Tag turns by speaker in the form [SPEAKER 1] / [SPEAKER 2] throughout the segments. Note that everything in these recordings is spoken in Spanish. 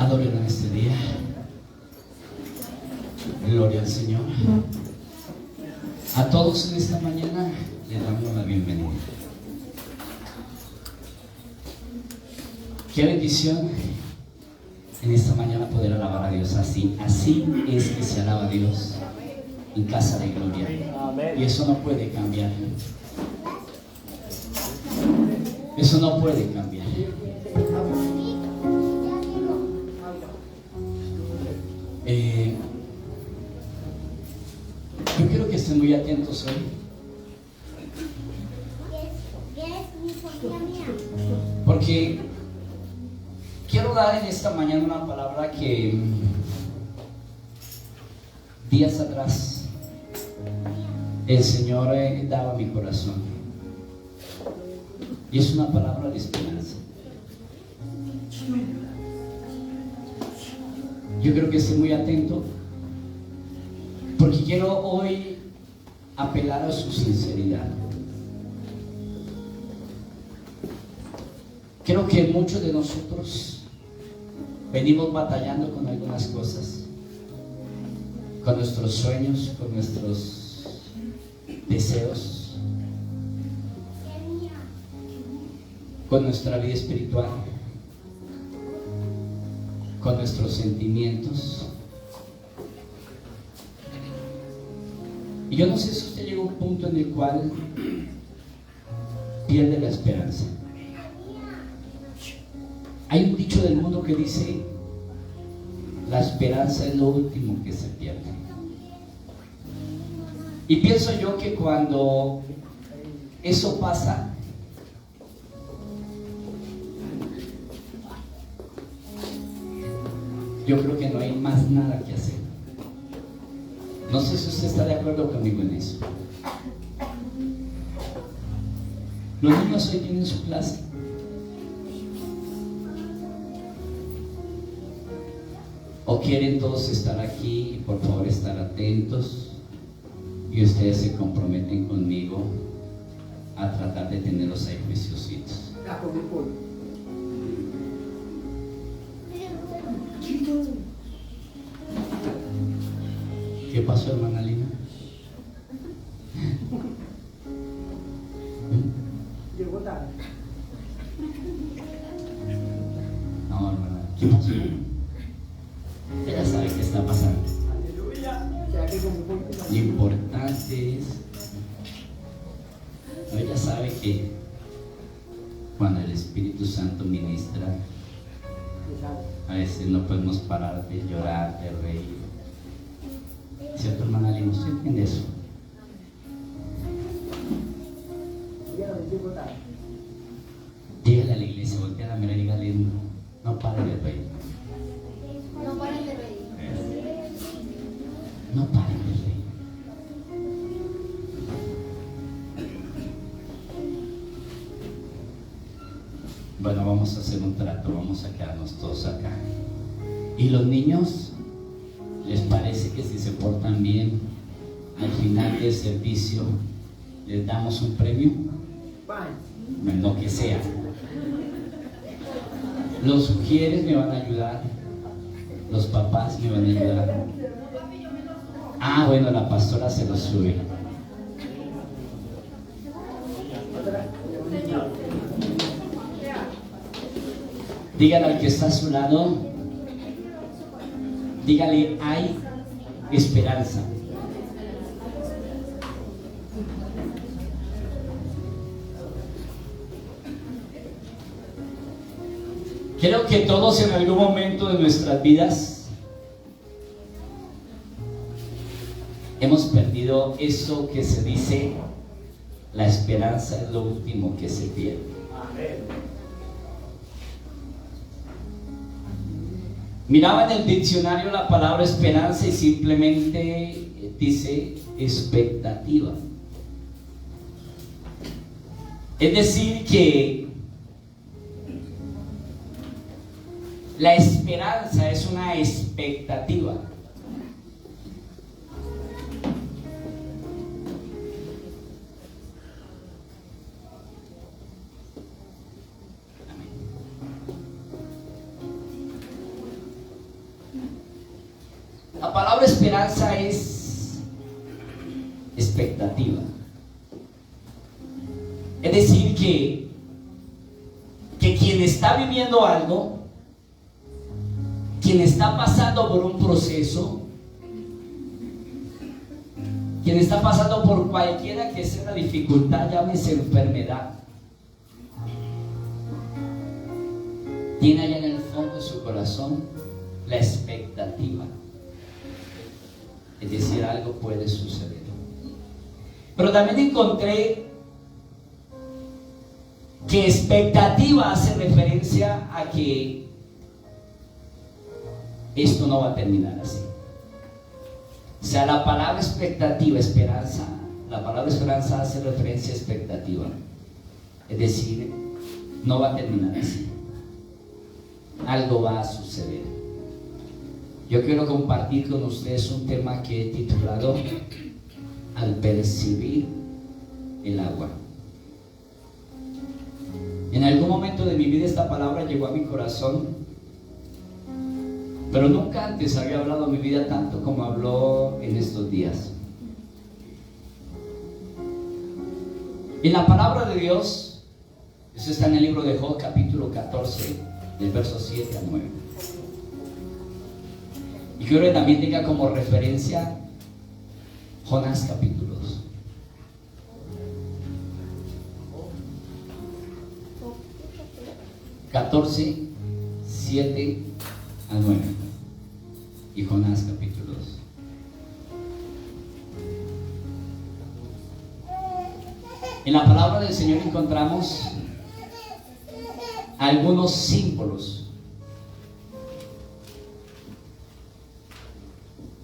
[SPEAKER 1] Adoren en este día. Gloria al Señor. A todos en esta mañana les damos la bienvenida. Qué bendición en esta mañana poder alabar a Dios así. Así es que se alaba a Dios en casa de gloria. Y eso no puede cambiar. Eso no puede cambiar. Yo quiero que estén muy atentos hoy, porque quiero dar en esta mañana una palabra que días atrás el Señor daba a mi corazón, y es una palabra de esperanza. Yo creo que esté muy atento, porque quiero hoy apelar a su sinceridad. Creo que muchos de nosotros venimos batallando con algunas cosas, con nuestros sueños, con nuestros deseos, con nuestra vida espiritual, con nuestros sentimientos. Y yo no sé si usted llega a un punto en el cual pierde la esperanza. Hay un dicho del mundo que dice: la esperanza es lo último que se pierde. Y pienso yo que cuando eso pasa, yo creo que no hay más nada que hacer. No sé si usted está de acuerdo conmigo en eso. Los niños hoy tienen su clase. ¿O quieren todos estar aquí? Y por favor estar atentos. Y ustedes se comprometen conmigo a tratar de tenerlos ahí juiciositos. ¿Qué pasó, hermana Lina?
[SPEAKER 2] Llegó tarde.
[SPEAKER 1] No, hermana, ¿qué pasó? Ella sabe qué está pasando.
[SPEAKER 2] Aleluya. Ya que como
[SPEAKER 1] Lo importante es, no, ella sabe que cuando el Espíritu Santo ministra, a veces no podemos parar de llorar, de reír. ¿Cierto, hermana Lina? ¿Usted entiende eso? Dígale a la iglesia, voltea a mirar y dígale: no pare de reír.
[SPEAKER 3] No paren de reír.
[SPEAKER 1] No paren de reír. Bueno, vamos a hacer un trato, vamos a quedarnos todos acá. ¿Y los niños? ¿Les parece que si se portan bien, al final del servicio les damos un premio? Bueno, que sea. Los sugieres me van a ayudar, los papás me van a ayudar. Ah, bueno, la pastora se los sube. Dígale al que está a su lado, dígale: hay esperanza. Creo que todos en algún momento de nuestras vidas hemos perdido eso que se dice: la esperanza es lo último que se pierde. Miraba en el diccionario la palabra esperanza y simplemente dice expectativa. Es decir, que la esperanza es una expectativa. palabra esperanza es expectativa. Es decir, que quien está viviendo algo, quien está pasando por un proceso, quien está pasando por cualquiera que sea la dificultad, llámese enfermedad, tiene allá en el fondo de su corazón la expectativa. Es decir, algo puede suceder. Pero también encontré que expectativa hace referencia a que esto no va a terminar así. O sea, la palabra expectativa, esperanza, la palabra esperanza hace referencia a expectativa. Es decir, no va a terminar así. Algo va a suceder. Yo quiero compartir con ustedes un tema que he titulado Al percibir el agua. En algún momento de mi vida esta palabra llegó a mi corazón, pero nunca antes había hablado mi vida tanto como habló en estos días. En la palabra de Dios, eso está en el libro de Job, capítulo 14, del verso 7 a 9. Y quiero que también tenga como referencia Jonás capítulo 2. ...14, 7 a 9... y Jonás capítulo 2. En la palabra del Señor encontramos algunos símbolos,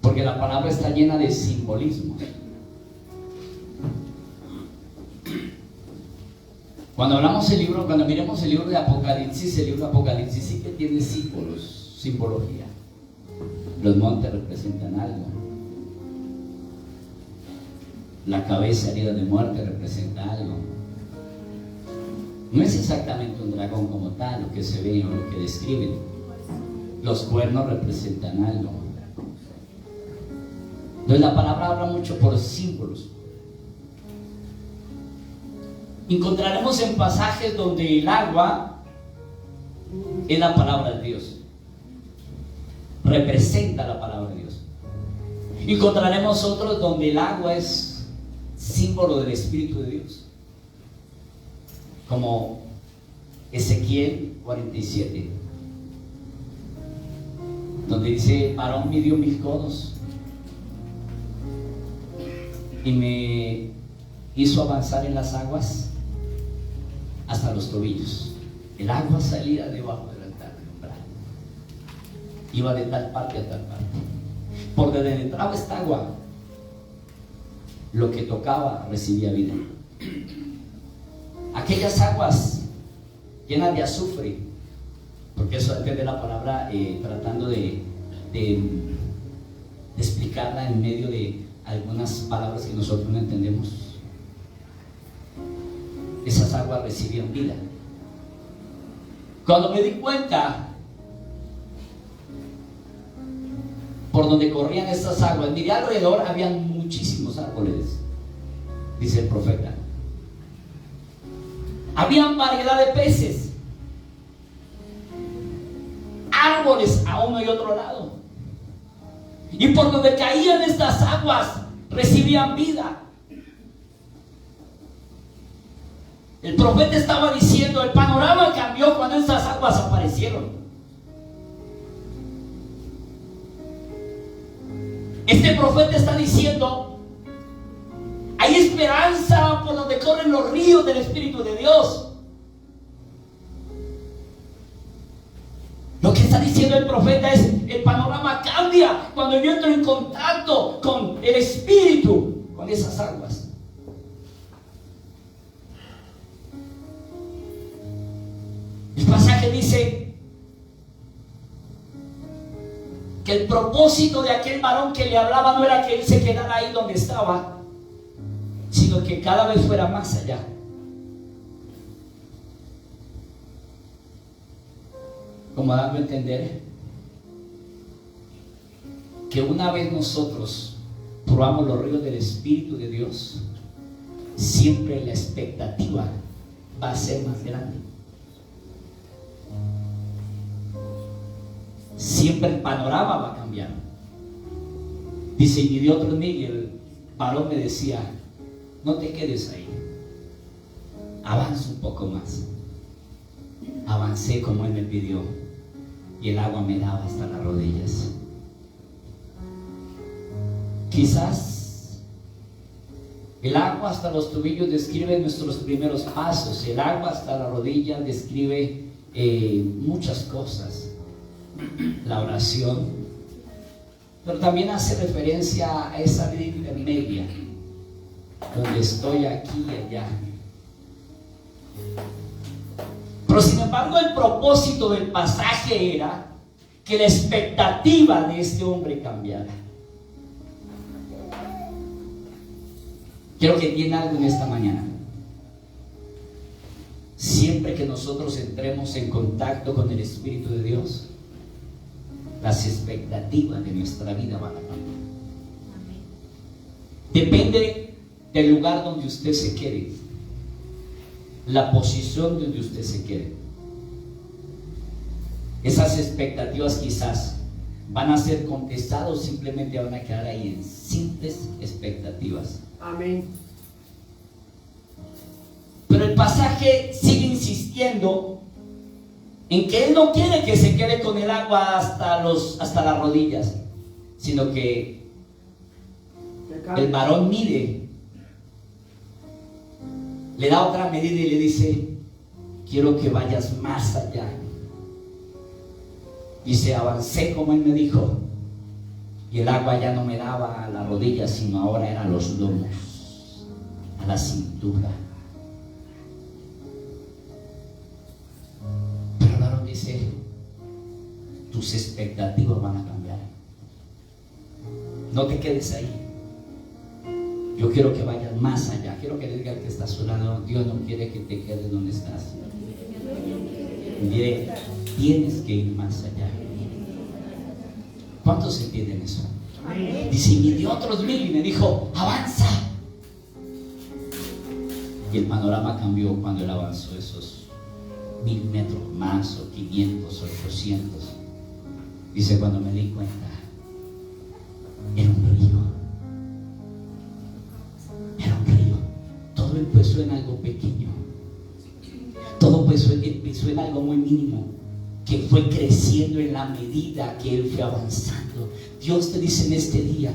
[SPEAKER 1] porque la palabra está llena de simbolismos. Cuando miremos el libro de Apocalipsis, el libro de Apocalipsis sí que tiene símbolos, simbología. Los montes representan algo. La cabeza herida de muerte representa algo. No es exactamente un dragón como tal, lo que se ve o lo que describen. Los cuernos representan algo. Entonces la palabra habla mucho por símbolos. Encontraremos en pasajes donde el agua es la palabra de Dios, representa la palabra de Dios. Encontraremos otros donde el agua es símbolo del Espíritu de Dios, como Ezequiel 47, donde dice: Aarón midió mis codos y me hizo avanzar en las aguas hasta los tobillos. El agua salía debajo del altar del umbral, iba de tal parte a tal parte. Por donde entraba esta agua, lo que tocaba recibía vida. Aquellas aguas llenas de azufre, porque eso depende de la palabra, tratando de explicarla en medio de algunas palabras que nosotros no entendemos. Esas aguas recibían vida. Cuando me di cuenta por donde corrían estas aguas, miré alrededor, habían muchísimos árboles, dice el profeta. Habían variedad de peces, árboles a uno y otro lado, y por donde caían estas aguas recibían vida. El profeta estaba diciendo: el panorama cambió cuando estas aguas aparecieron. Este profeta está diciendo: hay esperanza por donde corren los ríos del Espíritu de Dios. Lo que está diciendo el profeta es: el panorama cambia cuando yo entro en contacto con el Espíritu, con esas aguas. El pasaje dice que el propósito de aquel varón que le hablaba no era que él se quedara ahí donde estaba, sino que cada vez fuera más allá. Como dando a entender que que una vez nosotros probamos los ríos del Espíritu de Dios, siempre la expectativa va a ser más grande. Siempre el panorama va a cambiar. Dice, y de otro día el varón me decía, no te quedes ahí, avanza un poco más. Avancé como él me pidió y el agua me daba hasta las rodillas. Quizás el agua hasta los tobillos describe nuestros primeros pasos, el agua hasta la rodilla describe muchas cosas, la oración, pero también hace referencia a esa vida intermedia donde estoy aquí y allá. Pero sin embargo el propósito del pasaje era que la expectativa de este hombre cambiara. Quiero que entienda algo en esta mañana. Siempre que nosotros entremos en contacto con el Espíritu de Dios, las expectativas de nuestra vida van a cambiar. Depende del lugar donde usted se quede, la posición donde usted se quede. Esas expectativas quizás van a ser contestadas o simplemente van a quedar ahí en simples expectativas.
[SPEAKER 2] Amén.
[SPEAKER 1] Pero el pasaje sigue insistiendo en que él no quiere que se quede con el agua hasta las rodillas, sino que el varón mide, le da otra medida y le dice, quiero que vayas más allá. Dice, avancé como él me dijo, y el agua ya no me daba a las rodillas, sino ahora era a los lomos, a la cintura. Pero el varón dice, tus expectativas van a cambiar. No te quedes ahí. Yo quiero que vayas más allá. Quiero que le diga al que está a su lado, Dios no quiere que te quedes donde estás. Mire, tienes que ir más allá. ¿Cuántos entienden eso? Dice, y me dio otros 1000 y me dijo, avanza. Y el panorama cambió cuando él avanzó esos 1000 metros más, o 500, 800. Dice, cuando me di cuenta, era un río. Era un río. Todo empezó en algo pequeño. Todo empezó en algo muy mínimo, que fue creciendo en la medida que él fue avanzando. Dios te dice en este día,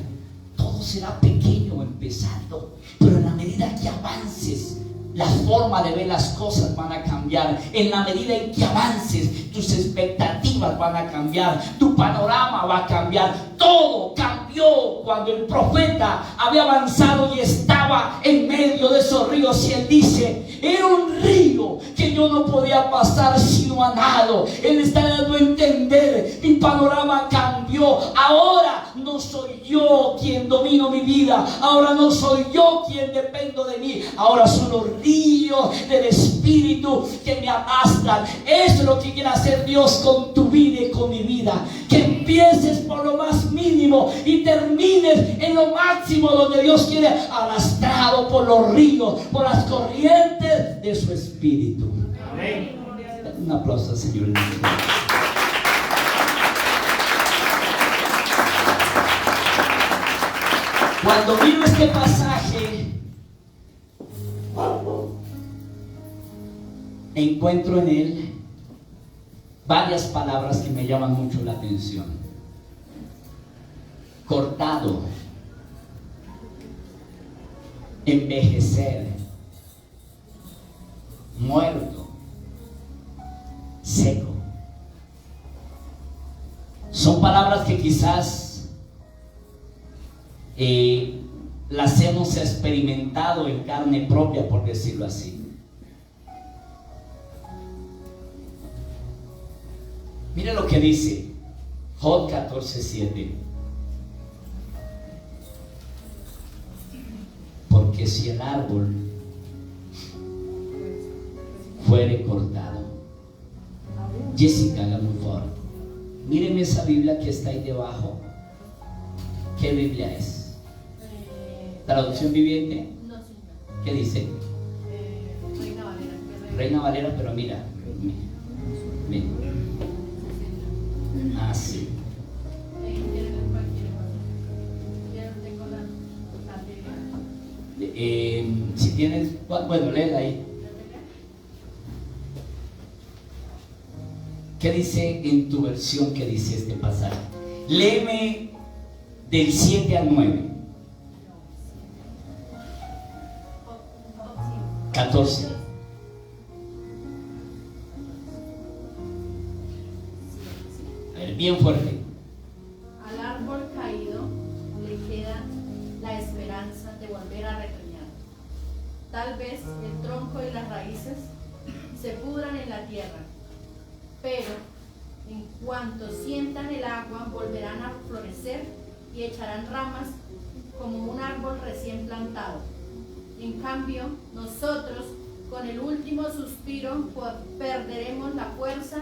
[SPEAKER 1] todo será pequeño empezando, pero en la medida que avances, la forma de ver las cosas van a cambiar. En la medida en que avances, tus expectativas van a cambiar, tu panorama va a cambiar. Todo cambió cuando el profeta había avanzado y estaba en medio de esos ríos, y él dice, era un río que yo no podía pasar sino a nado. Él está dando a entender, mi panorama cambió. Ahora no soy yo quien domino mi vida, ahora no soy yo quien dependo de mí, ahora son los ríos del Espíritu que me arrastran. Eso es lo que quiere hacer Dios con tu vida y con mi vida, que empieces por lo más mínimo y termines en lo máximo, donde Dios quiere, arrastrado por los ríos, por las corrientes de su Espíritu. Amén. Un aplauso al Señor. Cuando miro este pasaje, encuentro en él varias palabras que me llaman mucho la atención. Cortado, envejecer, muerto, seco. Son palabras que quizás las hemos experimentado en carne propia, por decirlo así. Mire lo que dice Job 14:7. Porque si el árbol fuere cortado, Jessica, hágame un favor, míreme esa Biblia que está ahí debajo. ¿Qué Biblia es? ¿Traducción viviente?
[SPEAKER 3] No, señor.
[SPEAKER 1] ¿Qué dice?
[SPEAKER 3] Reina Valera.
[SPEAKER 1] Reina Valera, pero mira. Mira. Ah, sí. Si tienes, bueno, léela ahí. ¿Qué dice en tu versión? ¿Qué dice este pasaje? Léeme del 7 al 9. 14. A ver, bien fuerte.
[SPEAKER 3] Al árbol caído le queda la esperanza de volver a retoñar. Tal vez el tronco y las raíces se pudran en la tierra, pero en cuanto sientan el agua volverán a florecer y echarán ramas como un árbol recién plantado. En cambio, nosotros con el último suspiro perderemos la fuerza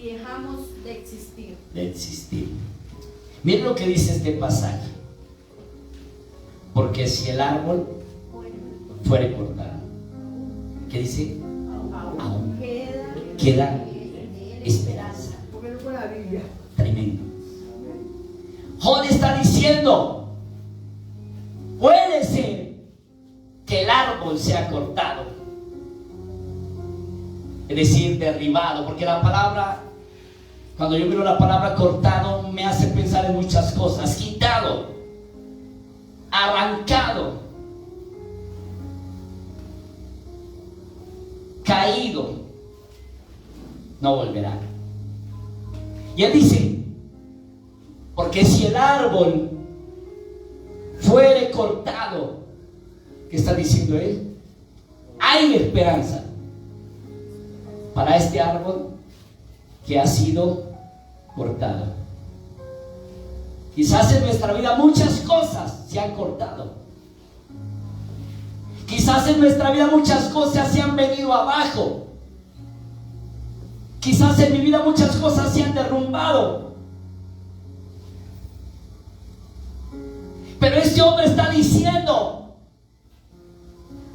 [SPEAKER 3] y dejamos de existir.
[SPEAKER 1] De existir. Miren lo que dice este pasaje. Porque si el árbol fuere cortado, ¿qué dice? Aún queda esperanza.
[SPEAKER 2] Porque no fue la Biblia.
[SPEAKER 1] Tremendo. Job está diciendo, puede ser que el árbol sea cortado, es decir, derribado, porque la palabra, cuando yo miro la palabra cortado, me hace pensar en muchas cosas. Quitado, arrancado, caído, no volverá. Y él dice, porque si el árbol fuere cortado, ¿qué está diciendo él? Hay esperanza para este árbol que ha sido cortado. Quizás en nuestra vida muchas cosas se han cortado. Quizás en nuestra vida muchas cosas se han venido abajo. Quizás en mi vida muchas cosas se han derrumbado. Pero este hombre está diciendo,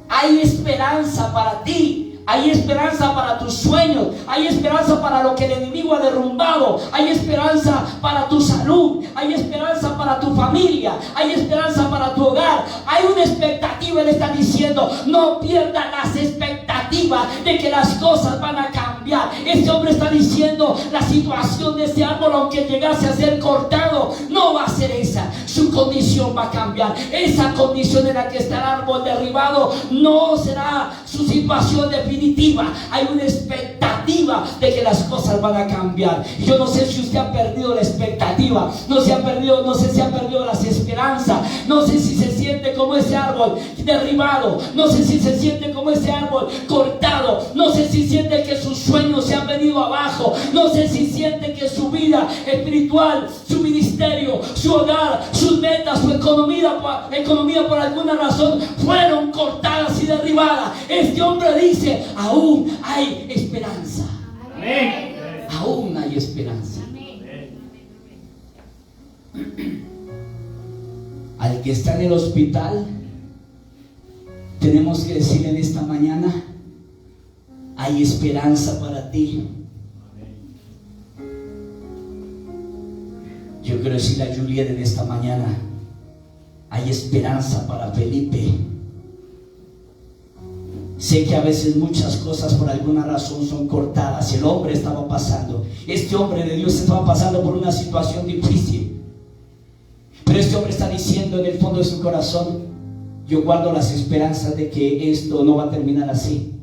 [SPEAKER 1] hay esperanza para ti. Hay esperanza para tus sueños. Hay esperanza para lo que el enemigo ha derrumbado. Hay esperanza para tu salud. Hay esperanza para tu familia. Hay esperanza para tu hogar. Hay una expectativa. Él está diciendo, no pierdas las expectativas de que las cosas van a cambiar. Este hombre está diciendo, la situación de este árbol, aunque llegase a ser cortado, no va a ser esa. Su condición va a cambiar. Esa condición en la que está el árbol derribado no será su situación definitiva. Hay una expectativa de que las cosas van a cambiar. Yo no sé si usted ha perdido la expectativa, no sé si ha perdido las esperanzas, no sé si se siente como ese árbol derribado, no sé si se siente como ese árbol cortado, no sé si siente que sus sueños se han venido abajo, no sé si siente que su vida espiritual, su ministerio, su hogar, sus metas, su economía por alguna razón fueron cortadas y derribadas. Este hombre dice, aún hay esperanza.
[SPEAKER 4] Amén.
[SPEAKER 1] Aún hay esperanza. Al que está en el hospital, tenemos que decirle en esta mañana, hay esperanza para ti. Yo quiero decirle a Juliet en esta mañana, hay esperanza para Felipe. Sé que a veces muchas cosas por alguna razón son cortadas. El hombre estaba pasando, este hombre de Dios estaba pasando por una situación difícil, pero este hombre está diciendo en el fondo de su corazón, yo guardo las esperanzas de que esto no va a terminar así.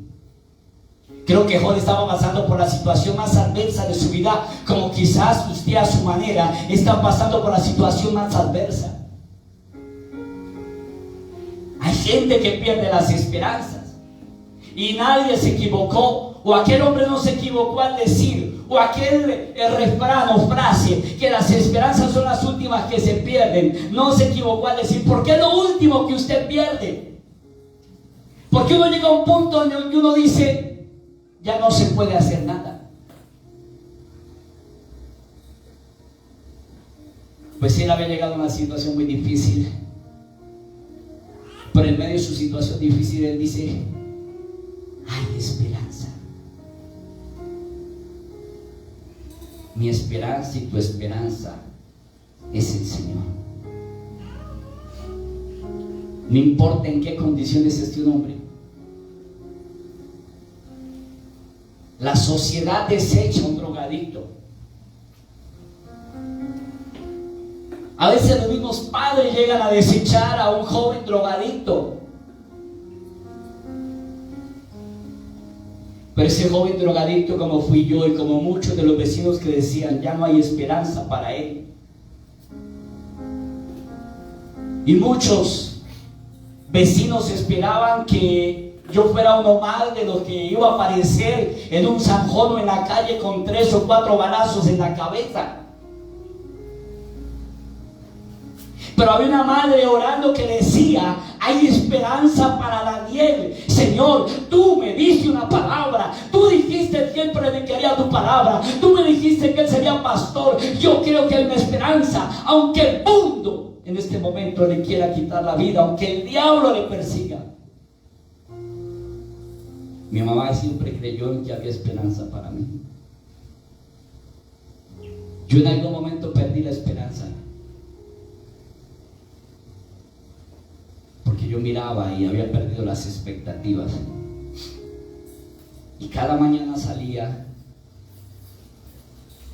[SPEAKER 1] Creo que Job estaba pasando por la situación más adversa de su vida, como quizás usted a su manera está pasando por la situación más adversa. Hay gente que pierde las esperanzas. Y nadie se equivocó, o aquel hombre no se equivocó al decir, o aquel refrán o frase, que las esperanzas son las últimas que se pierden. No se equivocó al decir, porque es lo último que usted pierde. Porque uno llega a un punto donde uno dice, ya no se puede hacer nada. Pues él había llegado a una situación muy difícil, pero en medio de su situación difícil él dice: hay esperanza. Mi esperanza y tu esperanza es el Señor. No importa en qué condiciones esté un hombre, la sociedad desecha a un drogadicto. A veces los mismos padres llegan a desechar a un joven drogadicto. Pero ese joven drogadicto, como fui yo y como muchos de los vecinos que decían, ya no hay esperanza para él. Y muchos vecinos esperaban que yo fuera uno más de los que iba a aparecer en un zanjón o en la calle con 3 o 4 balazos en la cabeza. Pero había una madre orando que decía: hay esperanza para Daniel. Señor, tú me diste una palabra. Tú dijiste que él predicaría tu palabra. Tú me dijiste que él sería pastor. Yo creo que hay una esperanza. Aunque el mundo en este momento le quiera quitar la vida, aunque el diablo le persiga. Mi mamá siempre creyó en que había esperanza para mí. Yo en algún momento perdí la esperanza, porque yo miraba y había perdido las expectativas. Y cada mañana salía,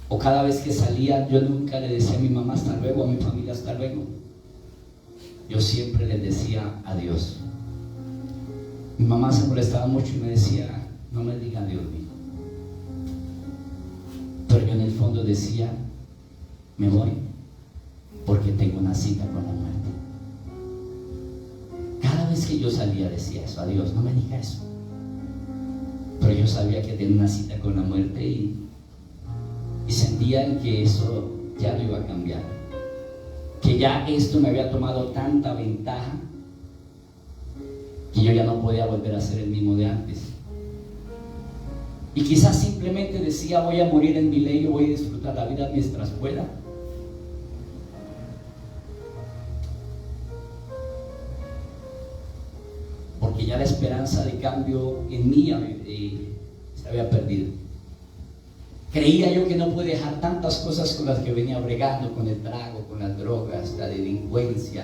[SPEAKER 1] o cada vez que salía, yo nunca le decía a mi mamá hasta luego, a mi familia hasta luego. Yo siempre les decía adiós. Mi mamá se molestaba mucho y me decía: no me diga adiós, hijo. Pero yo en el fondo decía: me voy porque tengo una cita con la muerte. Cada vez que yo salía decía eso: adiós, no me diga eso. Pero yo sabía que tenía una cita con la muerte y sentía que eso ya lo iba a cambiar, que ya esto me había tomado tanta ventaja que yo ya no podía volver a ser el mismo de antes. Y quizás simplemente decía: voy a morir en mi lecho, voy a disfrutar la vida mientras pueda. Porque ya la esperanza de cambio en mí se había perdido. Creía yo que no podía dejar tantas cosas con las que venía bregando, con el trago, con las drogas, la delincuencia,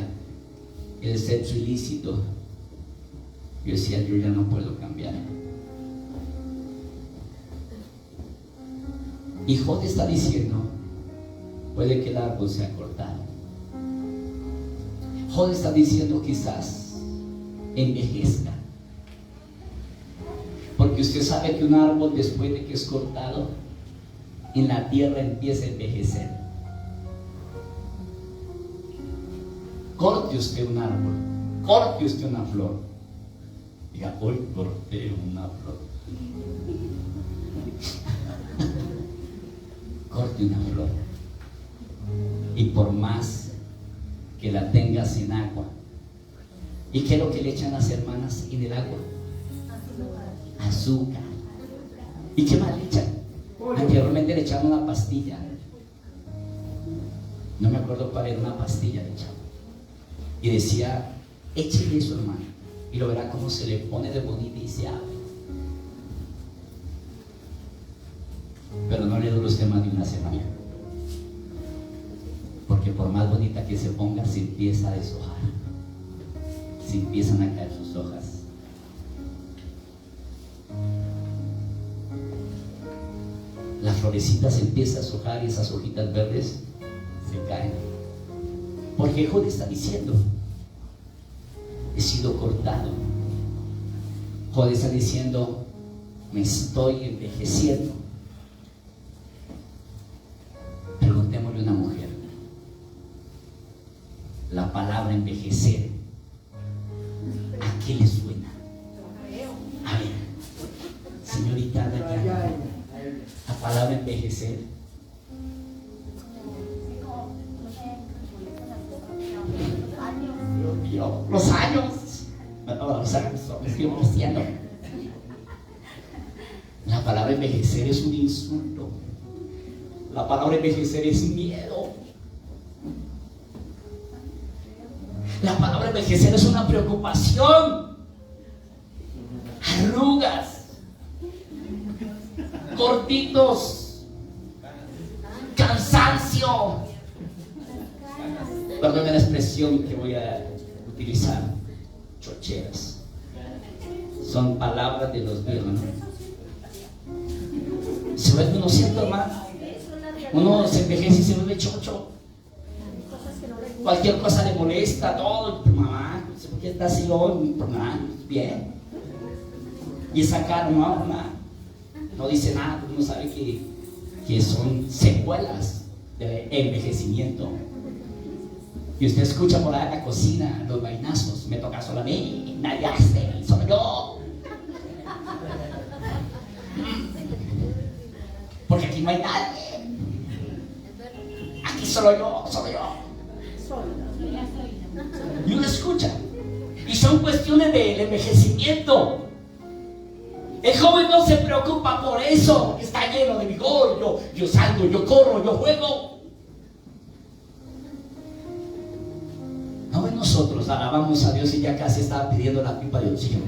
[SPEAKER 1] el sexo ilícito. Yo decía: yo ya no puedo cambiar. Y Job está diciendo: puede que el árbol sea cortado. Job está diciendo: quizás envejezca. Porque usted sabe que un árbol, después de que es cortado, en la tierra empieza a envejecer. Corte usted un árbol, corte usted una flor. Diga: hoy corté una flor. Corte una flor, y por más que la tengas en agua. ¿Y qué es lo que le echan las hermanas en el agua? Azúcar. ¿Y qué más le echan? Anteriormente le echaban una pastilla, no me acuerdo cuál era, una pastilla le echaban, y decía: échele eso, hermano, y lo verá cómo se le pone de bonita y se abre. Pero no le dura usted más de una semana, porque por más bonita que se ponga, se empieza a deshojar, se empiezan a caer sus hojas. La florecita se empieza a deshojar y esas hojitas verdes se caen. Porque Job está diciendo: he sido cortado. Job está diciendo: me estoy envejeciendo. Preguntémosle a una mujer, la palabra envejecer, ¿a qué le suena? A ver, señorita Dayana, la palabra envejecer. Dios mío, los años. Me estoy emocionando. La palabra envejecer es un insulto. La palabra envejecer es miedo. La palabra envejecer es una preocupación. Arrugas, gorditos, cansancio. Perdón la expresión que voy a utilizar. Chocheras. Son palabras de los viejos, ¿no? Se vuelve uno cierto, hermano. Uno se envejece y se vuelve chocho. Cualquier cosa le molesta, todo. Mamá, no sé por qué está así hoy. Mamá, bien. Y esa cara, no dice nada, uno sabe que son secuelas de envejecimiento. Y usted escucha por ahí en la cocina los vainazos. Me toca solo a mí, nadie hace, solo yo. Porque aquí no hay nadie. Aquí solo yo. Y uno escucha. Y son cuestiones del envejecimiento. El joven no se preocupa por eso. Está lleno de vigor. Yo salgo, yo corro, yo juego. No ven nosotros, alabamos a Dios y ya casi estaba pidiendo la pipa de oxígeno.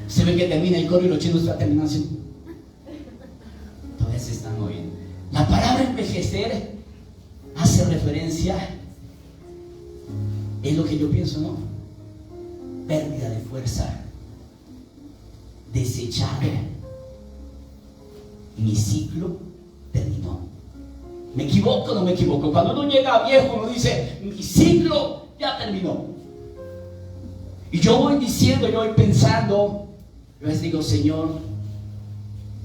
[SPEAKER 1] Se ve que termina el coro y los chinos ya terminan así. Todavía se están oyendo. La palabra envejecer hace referencia, es lo que yo pienso, ¿no? Pérdida de fuerza, desechado. Mi ciclo terminó. ¿Me equivoco o no me equivoco? Cuando uno llega a viejo, uno dice, mi ciclo ya terminó. Y yo voy diciendo, yo voy pensando, yo les digo, Señor,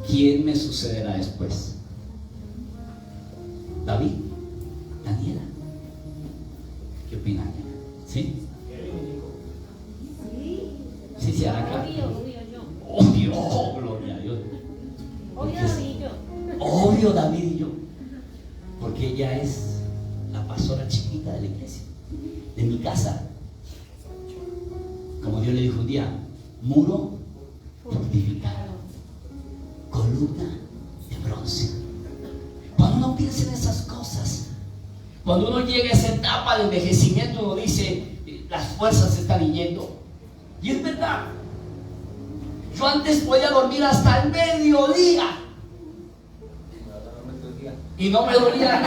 [SPEAKER 1] ¿quién me sucederá después? ¿David? ¿Daniela? ¿Qué opinan? ¿Sí? ¿Sí se hará acá? Obvio, gloria a Dios. Obvio David y yo. Porque ella es la pastora chiquita de la iglesia, de mi casa. Como Dios le dijo un día, muro fortificado, columna de bronce. Cuando uno piensa en esas cosas, cuando uno llega a esa etapa de envejecimiento, uno dice, las fuerzas se están yendo. Y es verdad. Yo antes podía dormir hasta el mediodía y no me dolía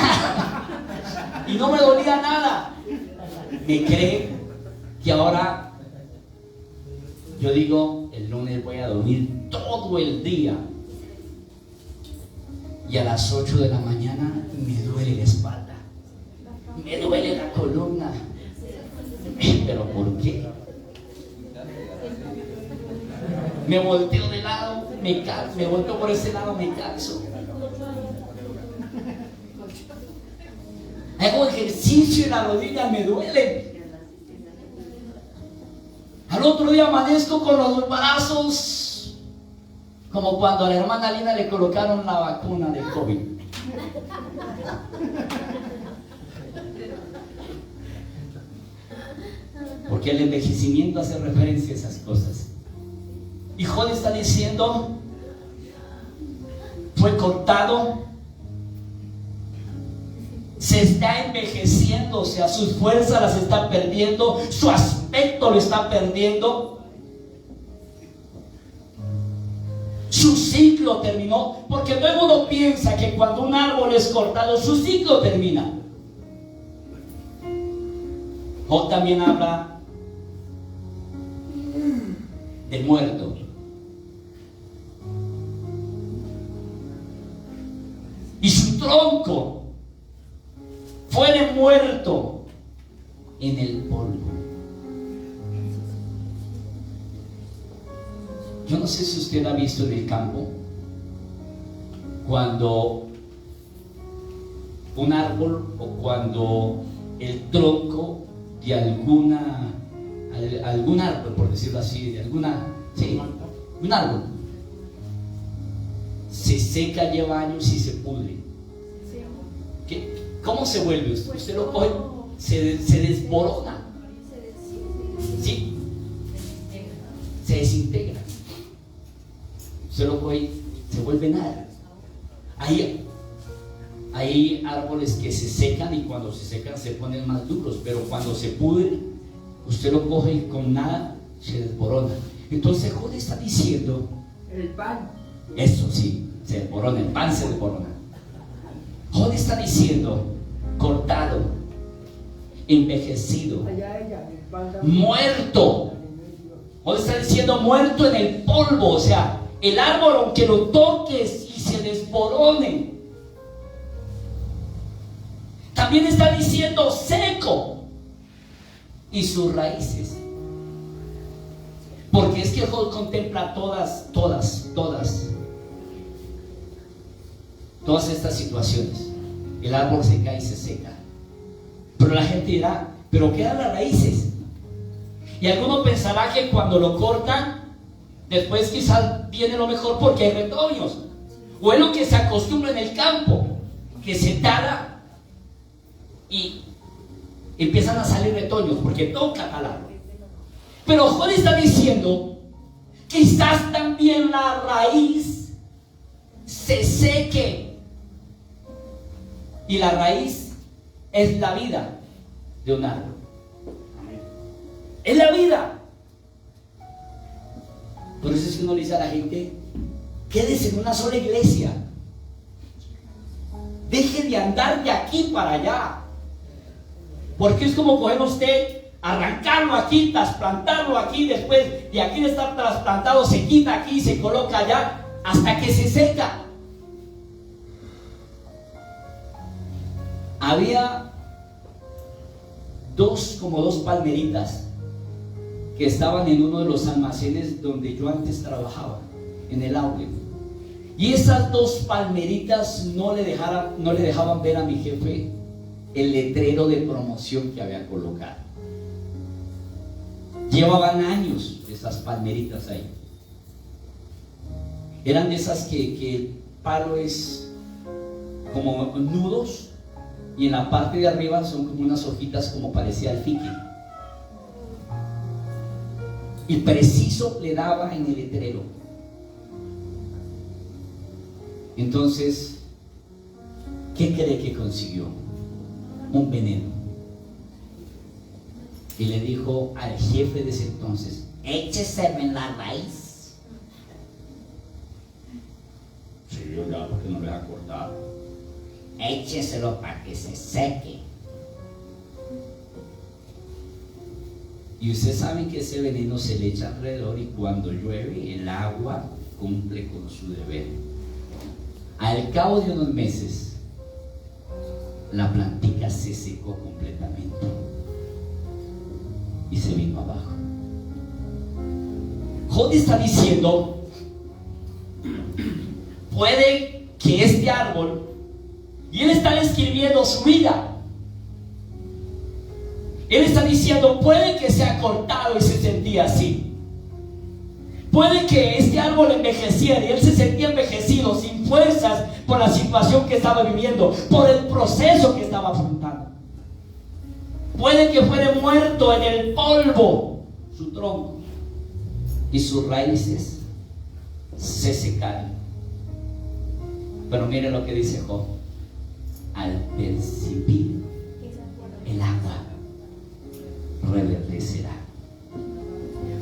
[SPEAKER 1] nada. ¿Me cree que ahora yo digo, el lunes voy a dormir todo el día y a las 8 de la mañana me duele la espalda, me duele la columna? ¿Pero por qué? Me volteo de lado, me volteo por ese lado, me canso. Hago ejercicio y la rodilla me duele. Al otro día amanezco con los brazos como cuando a la hermana Lina le colocaron la vacuna del COVID. Porque el envejecimiento hace referencia a esas cosas. Y Job está diciendo, fue cortado, se está envejeciendo, o sea, sus fuerzas las está perdiendo, su aspecto lo está perdiendo, su ciclo terminó. Porque luego uno piensa que cuando un árbol es cortado, su ciclo termina. Job también habla del muerto. Y su tronco fuere muerto en el polvo. Yo no sé si usted ha visto en el campo cuando un árbol o cuando el tronco de algún árbol, por decirlo así, un árbol se seca, lleva años y se pudre. ¿Cómo se vuelve? Usted lo coge, se desborona, ¿sí? Se desintegra. Usted lo coge, se vuelve nada. Ahí hay árboles que se secan y cuando se secan se ponen más duros, pero cuando se pudre, usted lo coge y con nada se desborona. Entonces Job está diciendo,
[SPEAKER 2] El pan.
[SPEAKER 1] eso sí, se desborona, el pan se desborona. Job está diciendo, cortado, envejecido,
[SPEAKER 2] Allá ella, el pan también.
[SPEAKER 1] muerto. Job está diciendo muerto en el polvo, o sea, el árbol aunque lo toques y se desborone. También está diciendo seco y sus raíces. Porque es que Job contempla todas estas situaciones. El árbol se cae y se seca. Pero la gente dirá, pero quedan las raíces. Y alguno pensará que cuando lo cortan, después quizás viene lo mejor porque hay retoños. O es lo que se acostumbra en el campo, que se tala y empiezan a salir retoños porque toca talarlo. Pero Job está diciendo, quizás también la raíz se seque. Y la raíz es la vida de un árbol. Es la vida. Por eso es que uno le dice a la gente, quédese en una sola iglesia. Deje de andar de aquí para allá. Porque es como coger usted, arrancarlo aquí, trasplantarlo aquí, después de aquí de estar trasplantado se quita aquí, se coloca allá, hasta que se seca. Había como dos palmeritas que estaban en uno de los almacenes donde yo antes trabajaba, en el outlet. Y esas dos palmeritas no le dejaban ver a mi jefe el letrero de promoción que había colocado. Llevaban años esas palmeritas ahí. Eran de esas que el palo es como nudos y en la parte de arriba son como unas hojitas como parecía el fique. Y preciso le daba en el letrero. Entonces, ¿qué cree que consiguió? Un veneno. Y le dijo al jefe de ese entonces, écheseme en la raíz. Sí, yo ya, porque no le ha cortado. Écheselo para que se seque. Y usted sabe que ese veneno se le echa alrededor y cuando llueve el agua cumple con su deber. Al cabo de unos meses la plantica se secó completamente y se vino abajo. Job está diciendo, puede que este árbol, y él está describiendo su vida, él está diciendo, puede que se ha cortado y se sentía así. Puede que este árbol envejeciera y él se sentía envejecido, sin fuerzas, por la situación que estaba viviendo, por el proceso que estaba afrontando. Puede que fuera muerto en el polvo su tronco y sus raíces se secaron. Pero mire lo que dice Job: al percibir el agua reverdecerá.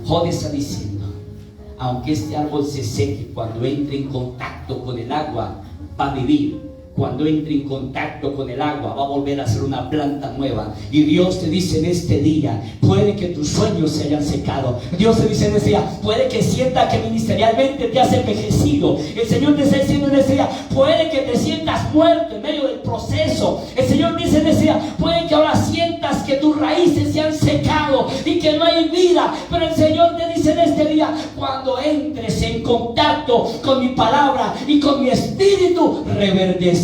[SPEAKER 1] Job está diciendo, aunque este árbol se seque, cuando entre en contacto con el agua va a vivir. Cuando entre en contacto con el agua va a volver a ser una planta nueva. Y Dios te dice en este día, puede que tus sueños se hayan secado. Dios te dice en este día, puede que sienta que ministerialmente te has envejecido. El Señor te está diciendo en este día, puede que te sientas muerto en medio del proceso. El Señor dice en este día, puede que ahora sientas que tus raíces se han secado y que no hay vida. Pero el Señor te dice en este día, cuando entres en contacto con mi palabra y con mi espíritu, reverdecerás.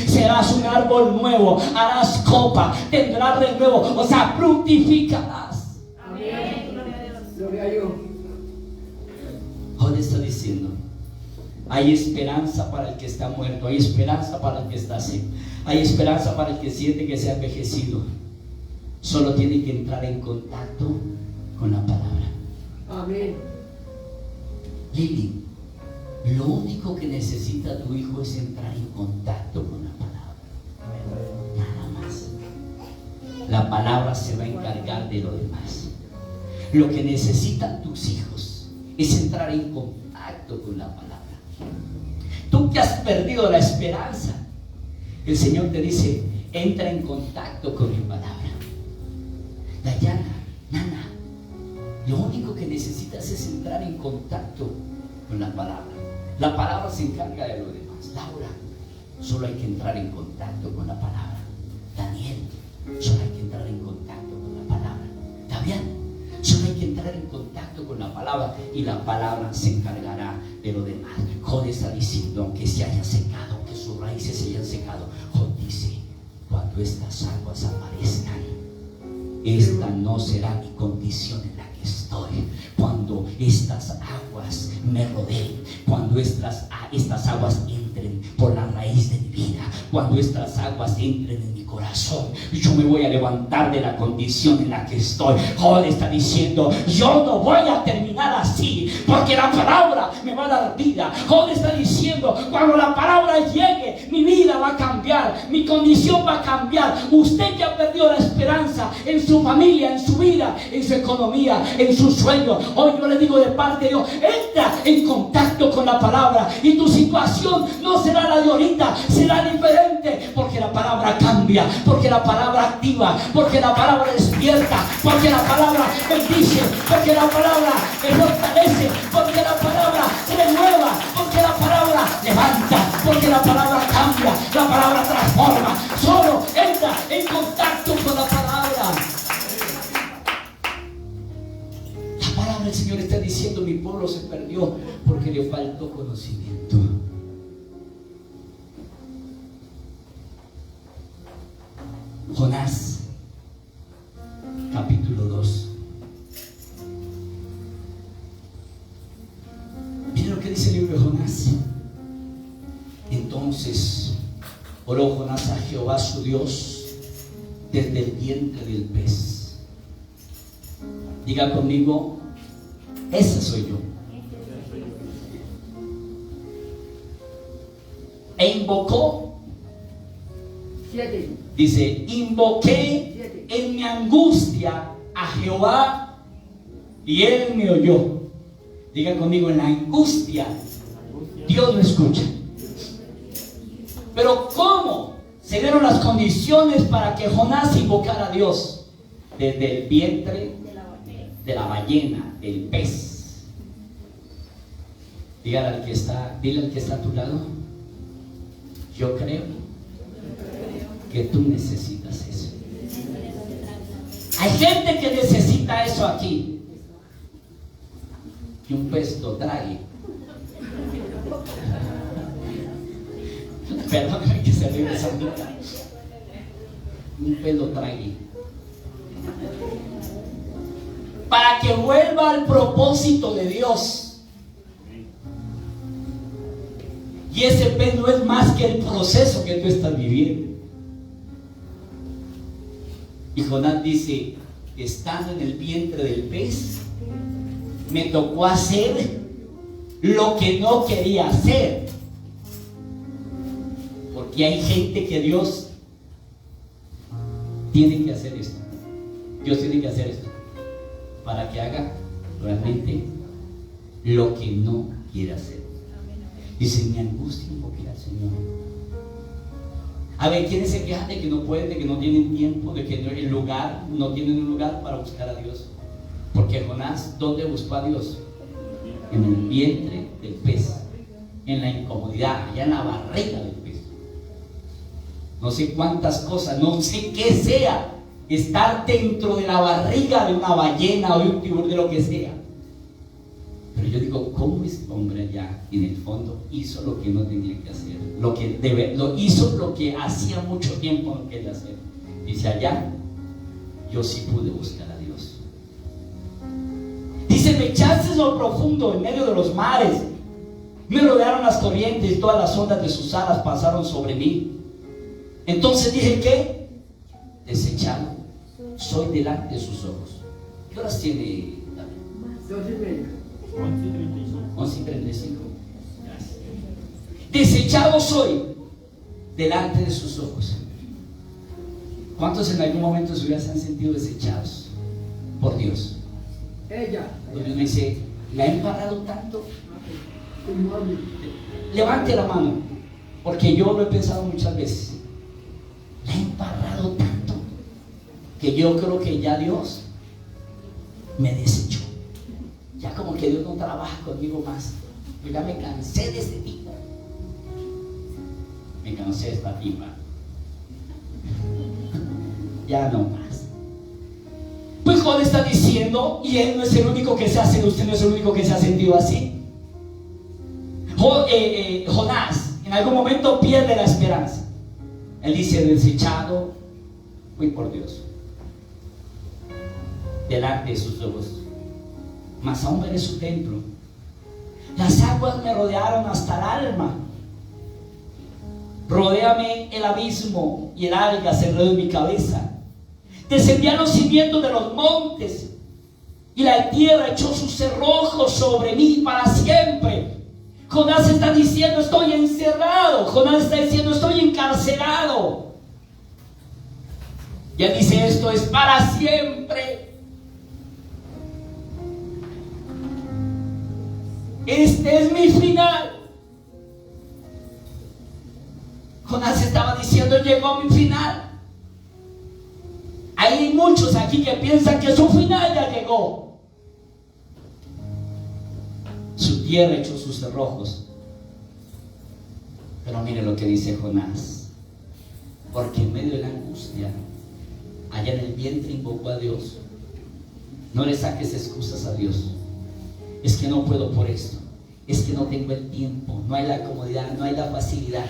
[SPEAKER 1] Serás un árbol nuevo, harás copa, tendrás renuevo, o sea, fructificarás.
[SPEAKER 3] Amén.
[SPEAKER 2] Gloria a Dios.
[SPEAKER 1] Job está diciendo, hay esperanza para el que está muerto, hay esperanza para el que está seco, hay esperanza para el que siente que se ha envejecido. Solo tiene que entrar en contacto con la palabra.
[SPEAKER 2] Amén.
[SPEAKER 1] Lili, lo único que necesita tu hijo es entrar en contacto con la palabra. La palabra se va a encargar de lo demás. Lo que necesitan tus hijos es entrar en contacto con la palabra. Tú que has perdido la esperanza, el Señor te dice: entra en contacto con mi palabra. Dayana, Nana, lo único que necesitas es entrar en contacto con la palabra. La palabra se encarga de lo demás. Laura, solo hay que entrar en contacto con la palabra. Daniel, solo hay que entrar en contacto con la palabra. Davián, solo hay que entrar en contacto con la palabra y la palabra se encargará de lo demás. Job está diciendo: aunque se haya secado, aunque sus raíces se hayan secado, Job dice: cuando estas aguas aparezcan, esta no será mi condición en la que estoy. Cuando estas aguas me rodeen, cuando estas aguas entren por la raíz de mi vida, cuando estas aguas entren en mi corazón, yo me voy a levantar de la condición en la que estoy. Job está diciendo: yo no voy a terminar así, porque la palabra me va a dar vida. Job está diciendo: cuando la palabra llegue, mi vida va a cambiar, mi condición va a cambiar. Usted que ha perdido la esperanza en su familia, en su vida, en su economía, en sus sueños, hoy yo le digo de parte de Dios: entra en contacto con la palabra y tu situación no será la de ahorita, será diferente, porque la palabra cambia, porque la palabra activa, porque la palabra despierta, porque la palabra bendice, porque la palabra fortalece, porque la palabra renueva, porque la palabra levanta, porque la palabra cambia, la palabra transforma. Solo entra en contacto con la palabra. La palabra del Señor está diciendo: mi pueblo se perdió porque le faltó conocimiento. Jonás, capítulo 2. Miren lo que dice el libro de Jonás. Entonces oró Jonás a Jehová su Dios desde el vientre del pez. Diga conmigo: ese soy yo. E invocó.
[SPEAKER 2] 7.
[SPEAKER 1] Dice: invoqué en mi angustia a Jehová y él me oyó. Diga conmigo: en la angustia Dios me escucha. Pero ¿cómo se dieron las condiciones para que Jonás invocara a Dios? Desde el vientre de la ballena, del pez. Dile al que está a tu lado: yo creo que tú necesitas eso. Hay gente que necesita eso aquí. Que un pez lo trague. Perdóname que se ríe esa mitad. Un pez lo trague. Para que vuelva al propósito de Dios. Y ese pez no es más que el proceso que tú estás viviendo. Y Jonás dice: estando en el vientre del pez, me tocó hacer lo que no quería hacer. Porque hay gente que Dios tiene que hacer esto. Dios tiene que hacer esto para que haga realmente lo que no quiere hacer. Dice: mi angustia invoqué al Señor. A ver, ¿quiénes se quejan de que no pueden, de que no tienen tiempo, de que no tienen un lugar para buscar a Dios? Porque Jonás, ¿dónde buscó a Dios? En el vientre del pez, en la incomodidad, allá en la barriga del pez. No sé cuántas cosas, no sé qué sea estar dentro de la barriga de una ballena o de un tiburón, de lo que sea. Pero yo digo: ¿cómo este hombre allá en el fondo hizo lo que no tenía que hacer? Hizo lo que hacía mucho tiempo no quería hacer. Dice: allá yo sí pude buscar a Dios. Dice: me echaste lo profundo, en medio de los mares. Me rodearon las corrientes y todas las ondas de sus alas pasaron sobre mí. Entonces dije: ¿qué? Desechado soy delante de sus ojos. ¿Qué horas tiene David?
[SPEAKER 2] 12:30.
[SPEAKER 1] 11:35. Gracias. Desechado soy delante de sus ojos. ¿Cuántos en algún momento se hubieran sentido desechados por Dios?
[SPEAKER 2] Ella.
[SPEAKER 1] Dios me dice, ¿me ha embarrado tanto? Levante la mano, porque yo lo he pensado muchas veces. Me ha embarrado tanto que yo creo que ya Dios me desechó. Ya como que Dios no trabaja conmigo más. Yo ya me cansé de este tipo. Me cansé de esta tipa. Ya no más. Pues Job está diciendo, y él no es el único que se hace, usted no es el único que se ha sentido así. Jonás en algún momento pierde la esperanza. Él dice, desechado fui por Dios delante de sus ojos, mas aún veré su templo. Las aguas me rodearon hasta el alma. Rodéame el abismo y el alga se enredó en mi cabeza. Descendí a los cimientos de los montes y la tierra echó sus cerrojos sobre mí para siempre. Jonás está diciendo, estoy encerrado. Jonás está diciendo, estoy encarcelado. Y él dice, esto es para siempre. Este es mi final. Jonás estaba diciendo, llegó mi final. Hay muchos aquí que piensan que su final ya llegó. Su tierra echó sus cerrojos. Pero mire lo que dice Jonás. Porque en medio de la angustia, allá en el vientre invocó a Dios. No le saques excusas a Dios. Es que no puedo por esto. Es que no tengo el tiempo. No hay la comodidad, no hay la facilidad.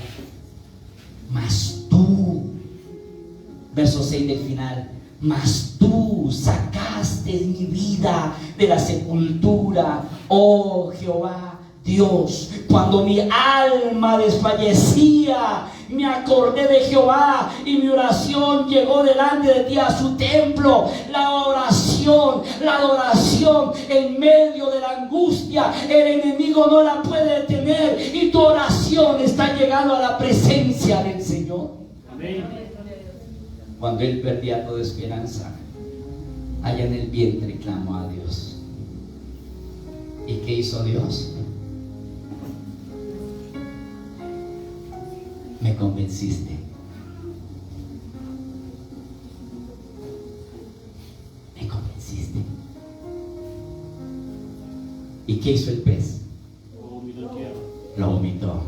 [SPEAKER 1] Mas tú, verso 6 del final, mas tú sacaste mi vida de la sepultura, oh Jehová Dios. Cuando mi alma desfallecía, me acordé de Jehová y mi oración llegó delante de ti a su templo. La oración, la adoración en medio de la angustia, el enemigo no la puede detener y tu oración está llegando a la presencia del Señor.
[SPEAKER 2] Amén.
[SPEAKER 1] Cuando él perdía toda esperanza, allá en el vientre clamó a Dios. ¿Y qué hizo Dios? Me convenciste. Me convenciste. ¿Y qué hizo el pez? Lo vomitó.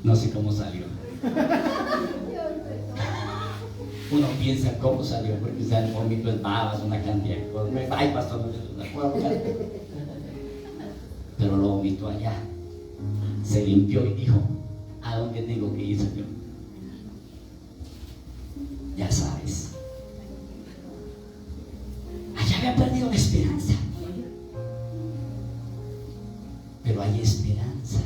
[SPEAKER 1] No sé cómo salió. Uno piensa cómo salió, porque el vómito es babas, una cantidad de cosas. Ay, pastor, no se la puedo hablar. Pero lo vomitó allá. Se limpió y dijo, ¿a dónde tengo que ir, Señor? Ya sabes. Allá había perdido la esperanza. Pero hay esperanza.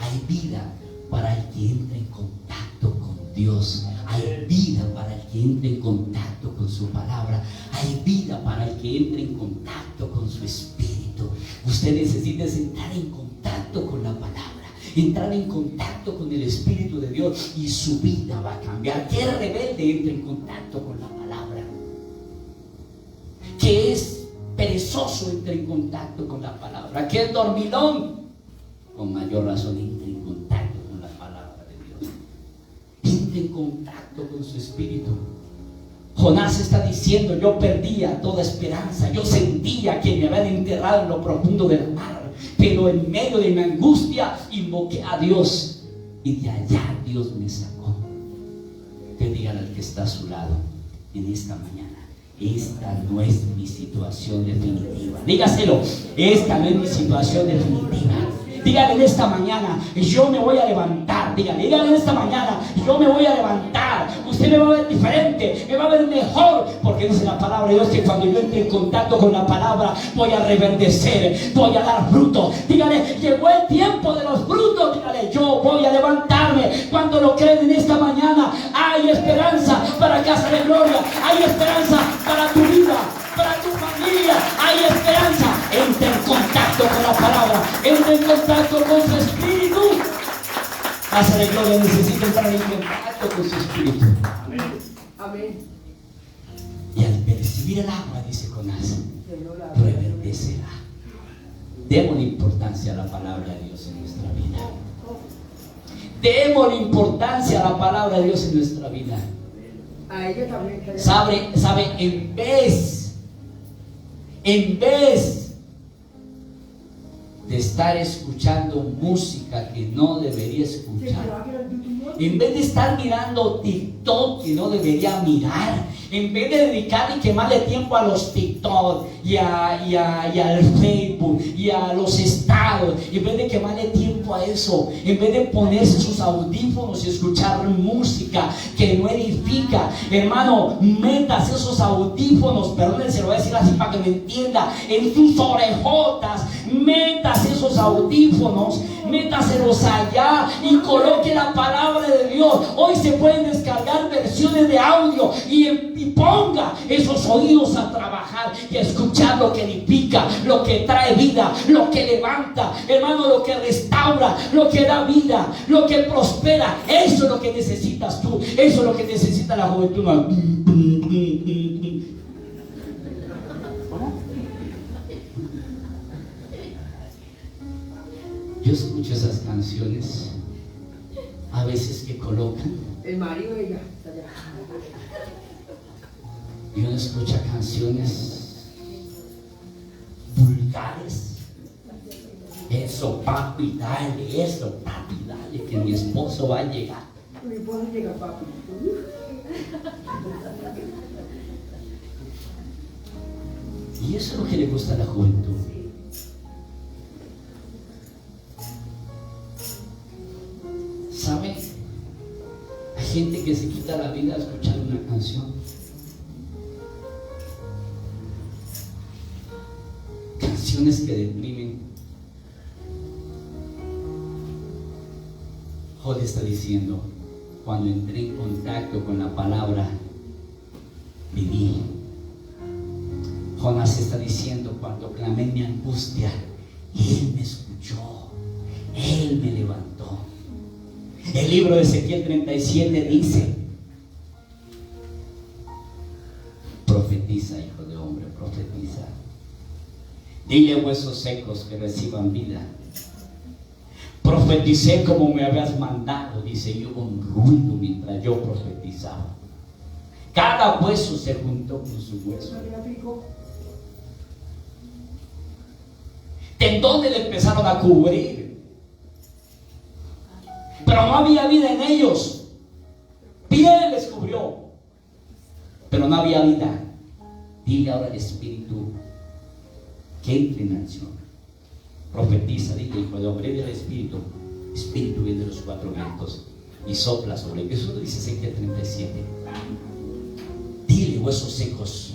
[SPEAKER 1] Hay vida para el que entra en contacto con Dios. Hay vida para el que entra en contacto con su palabra. Hay vida para el que entra en contacto con su espíritu. Usted necesita entrar en contacto con la palabra, entrar en contacto con el Espíritu de Dios y su vida va a cambiar. Que el rebelde entre en contacto con la palabra. Que es perezoso entre en contacto con la palabra. Que es dormilón, con mayor razón entre en contacto con la palabra de Dios. Entre en contacto con su espíritu. Jonás está diciendo, yo perdía toda esperanza. Yo sentía que me habían enterrado en lo profundo del mar, pero en medio de mi angustia invoqué a Dios y de allá Dios me sacó. Que digan al que está a su lado en esta mañana, esta no es mi situación definitiva. Dígaselo, esta no es mi situación definitiva. Dígale en esta mañana, yo me voy a levantar. Dígale en esta mañana, yo me voy a levantar. Usted me va a ver diferente, me va a ver mejor, porque dice la palabra de Dios que cuando yo entre en contacto con la palabra, voy a reverdecer, voy a dar fruto. Dígale, llegó el tiempo de los frutos. Dígale, yo voy a levantarme. Cuando lo creen en esta mañana, hay esperanza para Casa de Gloria, hay esperanza para tu vida, para tu familia, hay esperanza. Entra en contacto con la palabra, entra en contacto con su espíritu. Casa de Gloria necesita entrar en contacto con su espíritu.
[SPEAKER 2] Amén.
[SPEAKER 1] Y al percibir el agua, dice Jonás, reverdecerá. Demos importancia a la palabra de Dios en nuestra vida. Demos importancia a la palabra de Dios en nuestra vida.
[SPEAKER 2] A ellos también.
[SPEAKER 1] Sabe, en vez de estar escuchando música que no debería escuchar, en vez de estar mirando TikTok que no debería mirar, en vez de dedicarle y quemarle tiempo a los TikTok y al Facebook y a los estados, en vez de quemarle tiempo a eso, en vez de ponerse sus audífonos y escuchar música que no edifica, hermano, metas esos audífonos, perdón, se lo voy a decir así para que me entienda, en tus orejotas, metas esos audífonos, métaselos allá y coloque la palabra de Dios. Hoy se pueden descargar versiones de audio y ponga esos oídos a trabajar y a escuchar lo que edifica, lo que trae vida, lo que levanta, hermano, lo que restaura, lo que da vida, lo que prospera. Eso es lo que necesitas tú, eso es lo que necesita la juventud. Yo escucho esas canciones a veces que colocan.
[SPEAKER 2] El marido de ella está allá.
[SPEAKER 1] Y uno escucha canciones vulgares. Eso, papi, dale, eso, papi, dale, que mi esposo va a llegar.
[SPEAKER 2] Mi esposo llega, papi.
[SPEAKER 1] Y eso es lo que le gusta a la juventud. ¿Sabe? Hay gente que se quita la vida escuchando una canción. Canciones que deprimen. Job está diciendo, cuando entré en contacto con la palabra, viví. Jonás está diciendo, cuando clamé en mi angustia, Él me escuchó, Él me levantó. El libro de Ezequiel 37 dice, profetiza, hijo de hombre, profetiza. Dile, huesos secos, que reciban vida. Profeticé como me habías mandado, dice, y hubo un ruido mientras yo profetizaba. Cada hueso se juntó con su hueso. Tendones le empezaron a cubrir, pero no había vida en ellos. Piel les cubrió, pero no había vida. Dile ahora al Espíritu que entre en acción. Profetiza, dile, hijo de hombre, dile al Espíritu. Espíritu viene de los cuatro vientos y sopla sobre ellos. Eso lo dice Ezequiel 37. Dile, huesos secos.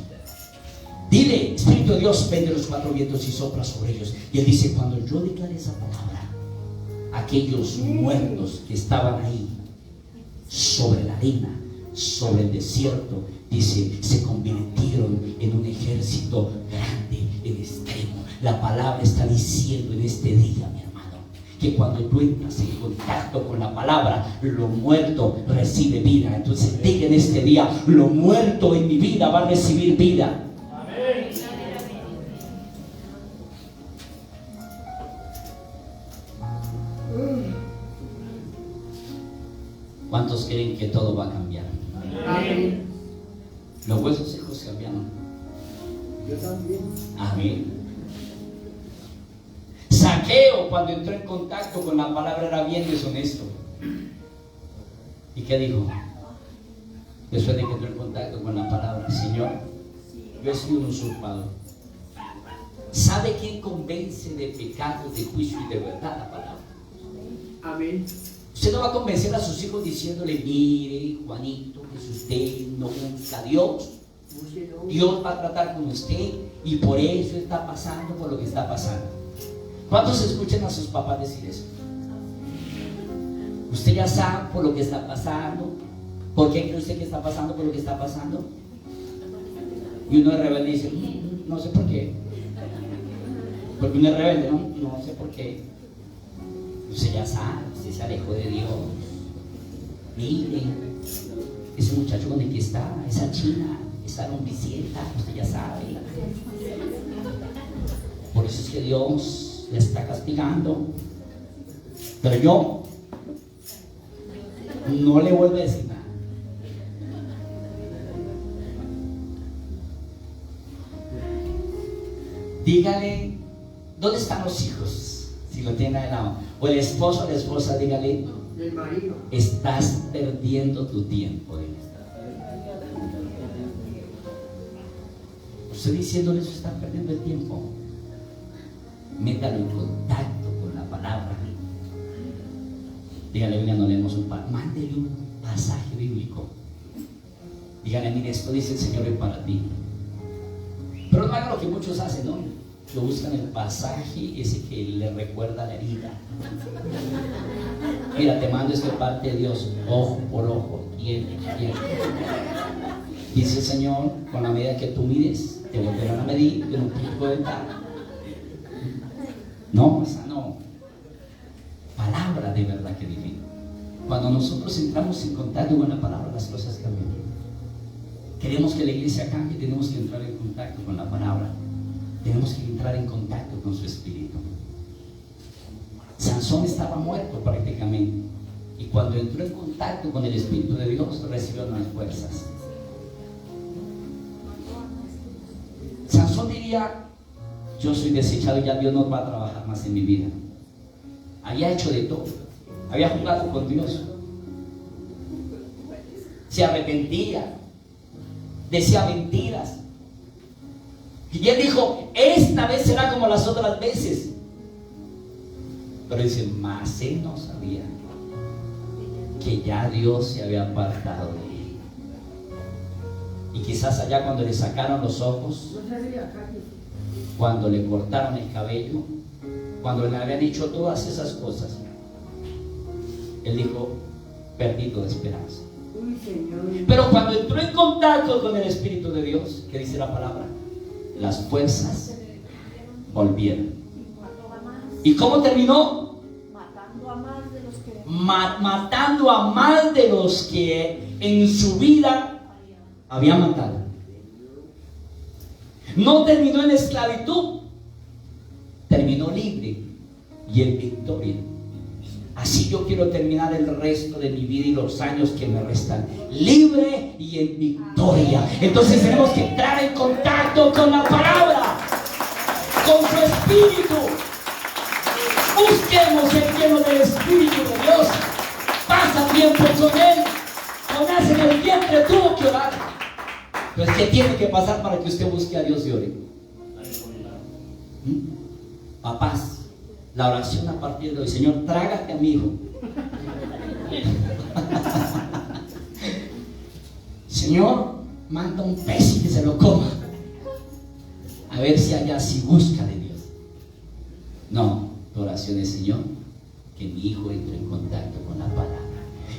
[SPEAKER 1] Dile, Espíritu de Dios, ven de los cuatro vientos y sopla sobre ellos. Y él dice, cuando yo declaré esa palabra, aquellos muertos que estaban ahí, sobre la arena, sobre el desierto, dice, se convirtieron en un ejército grande, en extremo. La palabra está diciendo en este día, mi hermano, que cuando tú entras en contacto con la palabra, lo muerto recibe vida. Entonces diga en este día, lo muerto en mi vida va a recibir vida. ¿Cuántos creen que todo va a cambiar?
[SPEAKER 2] Amén.
[SPEAKER 1] Los huesos secos cambiaron.
[SPEAKER 2] Yo también.
[SPEAKER 1] Amén. Zaqueo, cuando entró en contacto con la palabra, era bien deshonesto. ¿Y qué dijo? Después de que entró en contacto con la palabra, Señor, yo he sido un usurpador. ¿Sabe quién convence de pecado, de juicio y de verdad la palabra?
[SPEAKER 2] Amén.
[SPEAKER 1] Usted no va a convencer a sus hijos diciéndole, mire, Juanito, que si usted no busca a Dios, Dios va a tratar con usted y por eso está pasando por lo que está pasando. ¿Cuántos escuchan a sus papás decir eso? Usted ya sabe por lo que está pasando. ¿Por qué cree usted que está pasando por lo que está pasando? Y uno es rebelde y dice, no sé por qué. Porque uno es rebelde, no sé por qué. Usted ya sabe, usted que se alejó de Dios. Mire, ese muchacho con el que está, esa china, esa lombicienta, usted ya sabe. Por eso es que Dios le está castigando. Pero yo no le vuelvo a decir nada. Dígale, ¿dónde están los hijos? Si lo tiene al lado. O el esposo o la esposa, dígale,
[SPEAKER 2] Del marido.
[SPEAKER 1] estás perdiendo tu tiempo. Usted diciéndole eso, está perdiendo el tiempo. Métalo en contacto con la palabra. Dígale, mira, no leemos un par, mándele un pasaje bíblico. Dígale, mire, esto dice el Señor es para ti. Pero no haga lo que muchos hacen, ¿no? Que buscan el pasaje ese que le recuerda la herida. Mira, te mando esto de parte de Dios, ojo por ojo, diente por diente. Dice el Señor, con la medida que tú mides, te volverán a medir en un pico de tal. No, esa no. Palabra de verdad que divina. Cuando nosotros entramos en contacto con la palabra, las cosas cambian. Queremos que la iglesia cambie, tenemos que entrar en contacto con la palabra. Tenemos que entrar en contacto con su espíritu. Sansón estaba muerto prácticamente, y cuando entró en contacto con el Espíritu de Dios, recibió nuevas fuerzas. Sansón diría, yo soy desechado y ya Dios no va a trabajar más en mi vida. Había hecho de todo, había jugado con Dios, se arrepentía, decía mentiras, y él dijo, esta vez será como las otras veces. Pero dice, más él no sabía que ya Dios se había apartado de él. Y quizás allá cuando le sacaron los ojos, cuando le cortaron el cabello, cuando le habían dicho todas esas cosas, él dijo, perdí toda esperanza. Pero cuando entró en contacto con el Espíritu de Dios, ¿qué dice la palabra? Las fuerzas volvieron. ¿Y cómo terminó?
[SPEAKER 3] Matando a más de los que
[SPEAKER 1] Matando a más de los que en su vida había matado. No terminó en esclavitud, terminó libre y en victoria. Así yo quiero terminar el resto de mi vida y los años que me restan, libre y en victoria. Entonces tenemos que entrar en contacto con la palabra, con su espíritu. Busquemos el lleno del Espíritu de Dios. Pasa tiempo con Él. Con nace en el vientre tuvo que orar. Pues ¿qué tiene que pasar para que usted busque a Dios y ore? Papás, la oración a partir de hoy: Señor, trágate a mi hijo. Señor, manda un pez y que se lo coma. A ver si allá sí busca de Dios. No, tu oración es: Señor, que mi hijo entre en contacto con la palabra,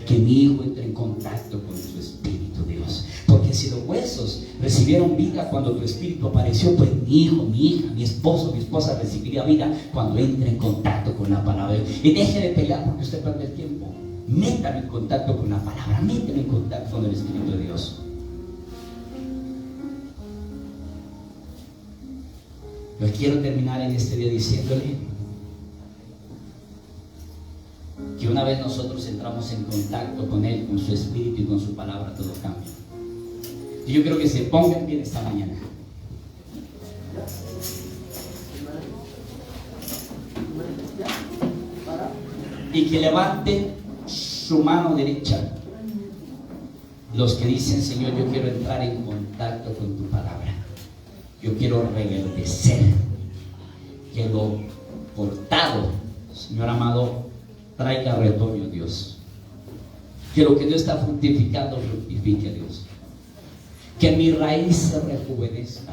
[SPEAKER 1] que mi hijo entre en contacto con su Espíritu, Dios. Porque si los huesos recibieron vida cuando tu Espíritu apareció, pues mi hijo, mi hija, mi esposo, mi esposa recibiría vida cuando entre en contacto con la palabra. Y deje de pelear porque usted pierde el tiempo. Métalo en contacto con la palabra, métalo en contacto con el Espíritu de Dios. Yo quiero terminar en este día diciéndole que una vez nosotros entramos en contacto con Él, con su Espíritu y con su palabra, todo cambia. Y yo quiero que se pongan bien esta mañana. Y que levanten su mano derecha los que dicen: Señor, yo quiero entrar en contacto con tu palabra. Yo quiero reverdecer que lo cortado, Señor amado, traiga retoño, Dios. Que lo que no está fructificando, fructifique, Dios. Que mi raíz se rejuvenezca.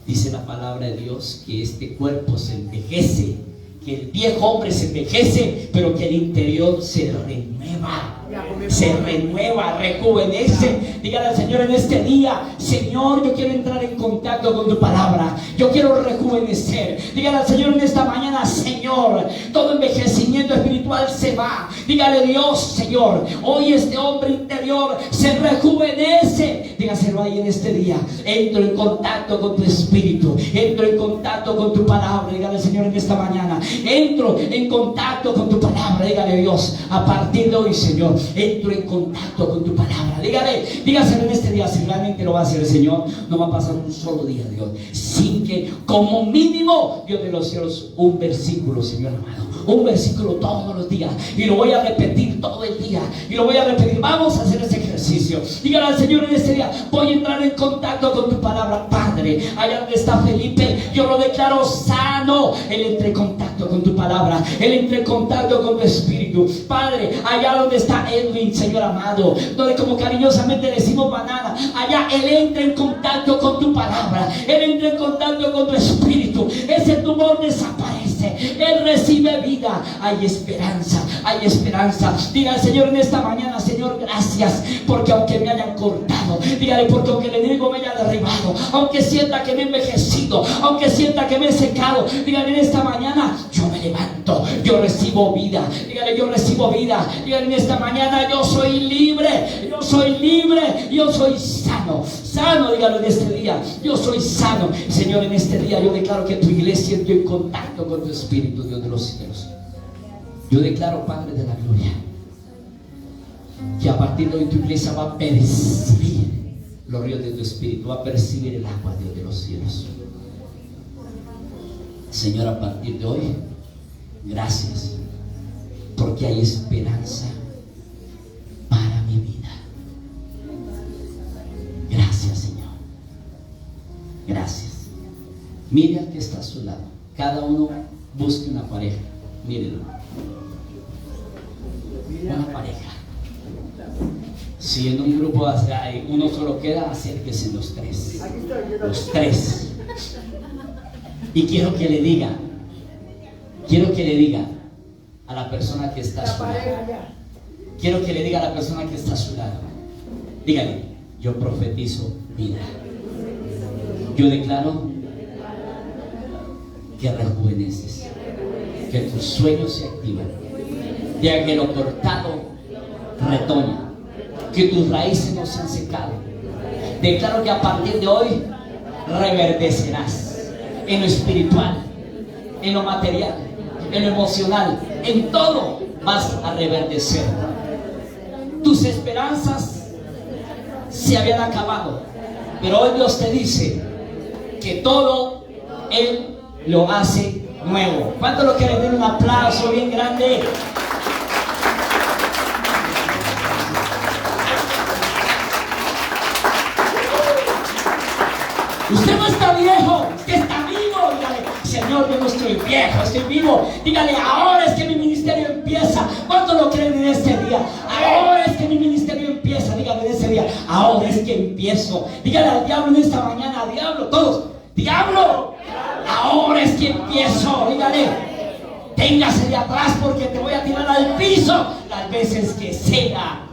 [SPEAKER 1] Dice la palabra de Dios que este cuerpo se envejece, que el viejo hombre se envejece, pero que el interior se renueva. se renueva, rejuvenece. Dígale al Señor en este día: Señor, yo quiero entrar en contacto con tu palabra, yo quiero rejuvenecer. Dígale al Señor en esta mañana: Señor, todo envejecimiento espiritual se va. Dígale: Dios, Señor, hoy este hombre interior se rejuvenece. Dígaselo ahí en este día: entro en contacto con tu espíritu, entro en contacto con tu palabra. Dígale al Señor en esta mañana: entro en contacto con tu palabra. Dígale: Dios, a partir de hoy, Señor, entro en contacto con tu palabra. Dígaselo en este día. Si realmente lo va a hacer el Señor, no va a pasar un solo día, Dios, sin que como mínimo, Dios de los cielos, un versículo, Señor amado, un versículo todos los días, y lo voy a repetir todo el día, y lo voy a repetir. Vamos a hacer ese ejercicio. Dígale al Señor en este día: voy a entrar en contacto con tu palabra. Padre, allá donde está Felipe, yo lo declaro sano. Él entre en contacto con tu palabra, él entre en contacto con tu espíritu. Padre, allá donde está Edwin, Señor amado, donde como cariñosamente decimos banana, allá él entra en contacto con tu palabra, él entra en contacto con tu espíritu. Ese tumor desaparece, él recibe vida. Hay esperanza, hay esperanza. Diga al Señor en esta mañana: Señor, gracias, porque aunque me hayan cortado, dígale, porque aunque el enemigo me haya derribado, aunque sienta que me he envejecido, aunque sienta que me he secado, dígale en esta mañana: yo me levanto, yo recibo vida. Dígale: yo recibo vida. Dígale en esta mañana: yo soy libre, yo soy libre, yo soy sano, sano. Dígalo en este día: yo soy sano. Señor, en este día yo declaro que tu iglesia entró en contacto con tu espíritu, Dios de los cielos. Yo declaro, Padre de la gloria, que a partir de hoy tu iglesia va a percibir los ríos de tu espíritu, va a percibir el agua, Dios de los cielos. Señor, a partir de hoy, gracias, porque hay esperanza para mi vida. Gracias, Señor. Gracias. Mire al que está a su lado. Cada uno busque una pareja. Mírenlo. Una pareja. Si en un grupo uno solo queda, acérquese los tres. Los tres. Y quiero que le diga a la persona que está a su lado. Quiero que le diga a la persona que está a su lado. Dígale: yo profetizo vida. Yo declaro que rejuveneces, que tus sueños se activan. Diga que lo cortado retoña, que tus raíces no se han secado. Declaro que a partir de hoy reverdecerás en lo espiritual, en lo material, en lo emocional, en todo vas a reverdecer. Tus esperanzas se habían acabado, pero hoy Dios te dice que todo Él lo hace nuevo. ¿Cuánto lo quieren? Den un aplauso bien grande. Usted no está viejo, usted está vivo. Dígale: Señor, yo no estoy viejo, estoy vivo. Dígale: ahora es que mi ministerio empieza. ¿Cuánto lo creen en este día? Ahora es que mi ministerio empieza. Dígale en ese día: ahora es que empiezo. Dígale al diablo en esta mañana: diablo, todos: diablo, ahora es que empiezo. Dígale: téngase de atrás porque te voy a tirar al piso las veces que sea.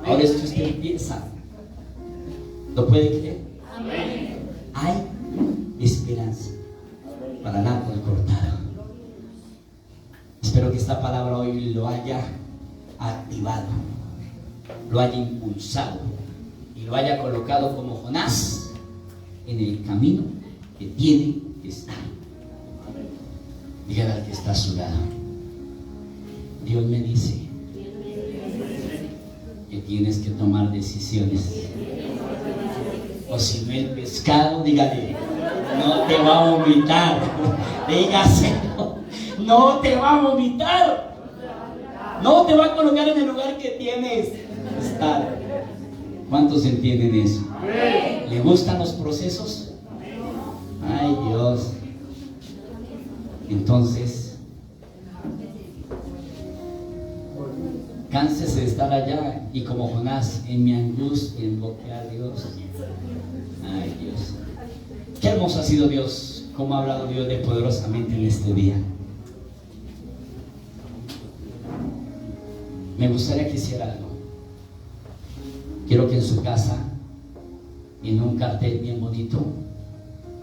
[SPEAKER 1] Ahora es que usted empieza. ¿Lo puede creer? Hay esperanza para el árbol cortado. Espero que esta palabra hoy lo haya activado, lo haya impulsado y lo haya colocado como Jonás en el camino que tiene que estar. Dígale al que está a su lado: Dios me dice que tienes que tomar decisiones. O si no, el pescado, dígale, no te va a vomitar. Dígaselo: no te va a vomitar. No te va a colocar en el lugar que tienes que estar. ¿Cuántos entienden eso? ¿Le gustan los procesos? Ay, Dios. Entonces, cánsese de estar allá y como Jonás, en mi angustia invoqué a Dios. Ay, Dios. Qué hermoso ha sido Dios, cómo ha hablado Dios de poderosamente en este día. Me gustaría que hiciera algo. Quiero que en su casa, en un cartel bien bonito,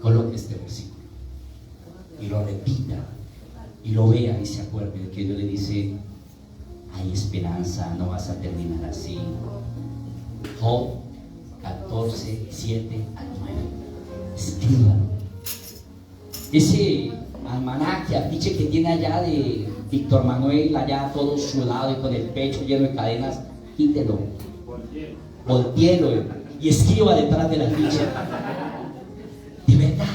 [SPEAKER 1] coloque este versículo y lo repita y lo vea y se acuerde de que Dios le dice: hay esperanza, no vas a terminar así. Job 14, 7 al 9. Escríbalo. Ese almanaque, afiche que tiene allá de Víctor Manuel, allá todo sudado y con el pecho lleno de cadenas, quítelo, voltéelo y escriba detrás de la ficha. De verdad.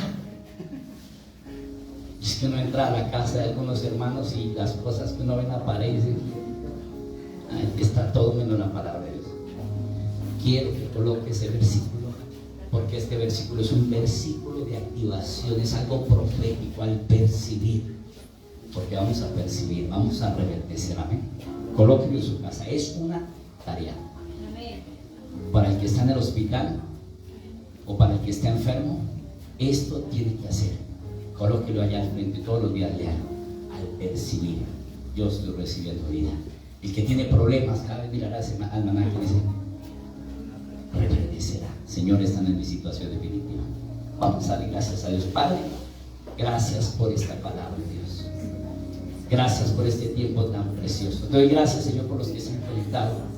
[SPEAKER 1] Es que uno entra a la casa de algunos hermanos y las cosas que uno ve en la pared y dice: ahí está todo menos la palabra de Dios. Quiero que coloque ese versículo, porque este versículo es un versículo de activación, es algo profético al percibir, porque vamos a percibir, vamos a reverdecer. Amén. Colóquelo en su casa, es una tarea. Para el que está en el hospital o para el que está enfermo, esto tiene que hacer. Colóquelo allá al frente todos los días, léalo. Al percibir, yo estoy recibiendo vida. El que tiene problemas, cada vez mirará ese almanaque y dice: reverdecerá. Señor, están en mi situación definitiva. Vamos a darle gracias a Dios. Padre, gracias por esta palabra, Dios. Gracias por este tiempo tan precioso. Te doy gracias, Señor, por los que se han conectado.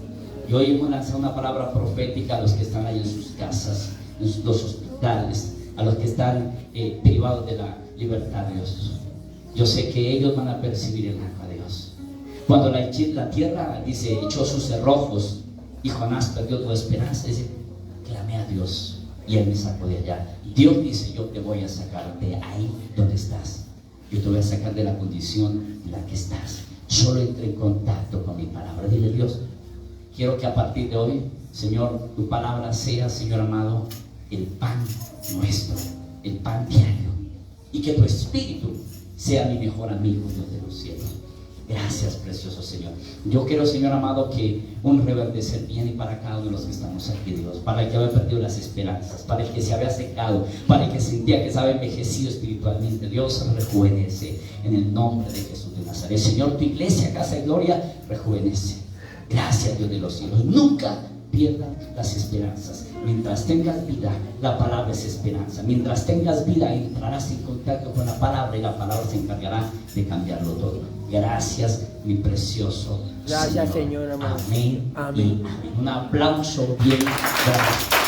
[SPEAKER 1] Y hoy hemos lanzado una palabra profética a los que están ahí en sus casas, en los hospitales, a los que están privados de la libertad, Dios. Yo sé que ellos van a percibir el arco de Dios. Cuando la tierra, dice, echó sus cerrojos y Jonás perdió toda esperanza, dice: clamé a Dios y Él me sacó de allá. Dios dice: yo te voy a sacar de ahí donde estás. Yo te voy a sacar de la condición en la que estás. Solo entre en contacto con mi palabra. Dile: Dios, quiero que a partir de hoy, Señor, tu palabra sea, Señor amado, el pan nuestro, el pan diario, y que tu espíritu sea mi mejor amigo, Dios de los cielos. Gracias, precioso Señor. Yo quiero, Señor amado, que un reverdecer viene para cada uno de los que estamos aquí, Dios. Para el que había perdido las esperanzas, para el que se había secado, para el que sentía que se había envejecido espiritualmente. Dios, rejuvenece en el nombre de Jesús de Nazaret. Señor, tu iglesia, Casa de Gloria, rejuvenece. Gracias, Dios de los cielos. Nunca pierdan las esperanzas. Mientras tengas vida, la palabra es esperanza. Mientras tengas vida, entrarás en contacto con la palabra y la palabra se encargará de cambiarlo todo. Gracias, mi precioso
[SPEAKER 2] Gracias, Señor amado.
[SPEAKER 1] Amén.
[SPEAKER 2] Amén.
[SPEAKER 1] Y amén. Un aplauso bien grande.